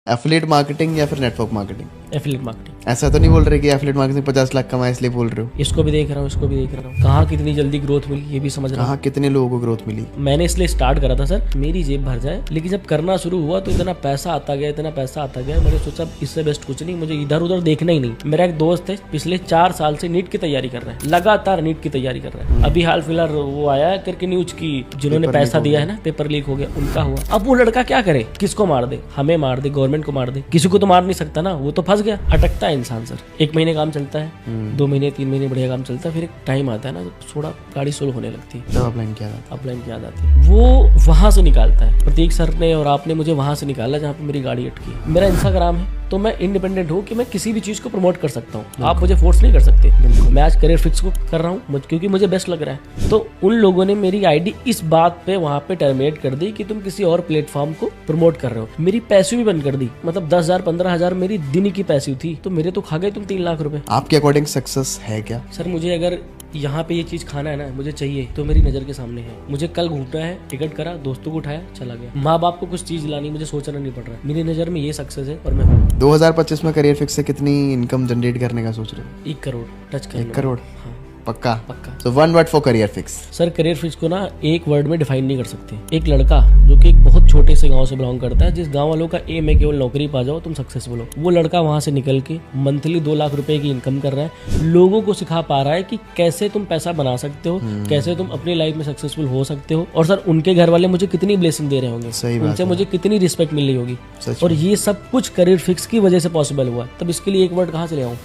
Affiliate marketing या फिर network marketing? Affiliate marketing. ऐसा तो नहीं बोल रहे कि एफिलिएट मार्केटिंग 50 लाख कमाए इसलिए बोल रहे हो? इसको भी देख रहा हूँ, इसको भी देख रहा हूँ, कहाँ कितनी जल्दी ग्रोथ मिली ये भी समझ रहा हूँ। कहाँ कितने लोगों को ग्रोथ मिली? मैंने इसलिए स्टार्ट करा था सर मेरी जेब भर जाए, लेकिन जब करना शुरू हुआ तो इतना पैसा आता गया, इतना पैसा आता गया, मैंने सोचा इससे बेस्ट कुछ नहीं, मुझे इधर उधर देखना ही नहीं। मेरा एक दोस्त है पिछले 4 साल से नीट की तैयारी कर रहा है, लगातार नीट की तैयारी कर रहा है। अभी हाल फिलहाल वो आया है करके न्यूज की, जिन्होंने पैसा दिया है ना, पेपर लीक हो गया, उनका हुआ। अब वो लड़का क्या करे, किसको मार दे? हमें मार दे, गवर्नमेंट को मार दे, किसी को तो मार नहीं सकता ना, वो तो फंस गया। अटकता है इंसान सर। 1 महीने काम चलता है, 2 महीने 3 महीने बढ़िया काम चलता है, फिर एक टाइम आता है ना थोड़ा गाड़ी स्लो होने लगती है, तब अपलाइन किया था। अपलाइन की याद आती है, वो वहां से निकालता है। प्रतीक सर ने और आपने मुझे वहां से निकाला जहाँ पे मेरी गाड़ी अटकी। मेरा इंस्टाग्राम है तो मैं इंडिपेंडेंट हूँ कि मैं किसी भी चीज को प्रमोट कर सकता हूँ, आप मुझे फोर्स नहीं कर सकते। मैं आज करियर फिक्स को कर रहा हूँ क्योंकि मुझे बेस्ट लग रहा है। तो उन लोगों ने मेरी आईडी इस बात पे वहां पे टर्मिनेट कर दी कि तुम किसी और प्लेटफॉर्म को प्रमोट कर रहे हो। मेरी पैसे भी बंद कर दी, मतलब 10,000 15,000 मेरी दिन की पैसे थी, तो मेरे तो खा गए तुम 3 लाख रुपए। आपके अकॉर्डिंग सक्सेस है क्या? सर मुझे अगर यहाँ पे ये चीज खाना है ना, मुझे चाहिए तो मेरी नजर के सामने है। मुझे कल घूमना है, टिकट करा, दोस्तों को उठाया, चला गया। माँ बाप को कुछ चीज लानी, मुझे सोचना नहीं पड़ रहा है। मेरी नजर में ये सक्सेस है और मैं हूँ। 2025 में करियर फिक्स से कितनी इनकम जनरेट करने का सोच रहे हो? 1 करोड़ टच कर 1 करोड़? हाँ पक्का? पक्का। So one word for career fix. Sir career fix को ना एक वर्ड में डिफाइन नहीं कर सकते। एक लड़का जो कि एक बहुत छोटे से गांव से बिलोंग करता है, जिस गांव वालों का एम है केवल नौकरी पा जाओ तुम सक्सेसफुल हो, वो लड़का वहां से निकल के मंथली 2 लाख रुपए की इनकम कर रहा है। लोगों को सिखा पा रहा है कि कैसे तुम पैसा बना सकते हो, कैसे तुम अपनी लाइफ में सक्सेसफुल हो सकते हो। और सर उनके घर वाले मुझे कितनी ब्लेसिंग दे रहे होंगे, सही बात उनसे है। मुझे कितनी रिस्पेक्ट मिल रही होगी। सच और ये सब कुछ करियर फिक्स की वजह से पॉसिबल हुआ। तब इसके लिए एक वर्ड कहाँ से ले आऊँ?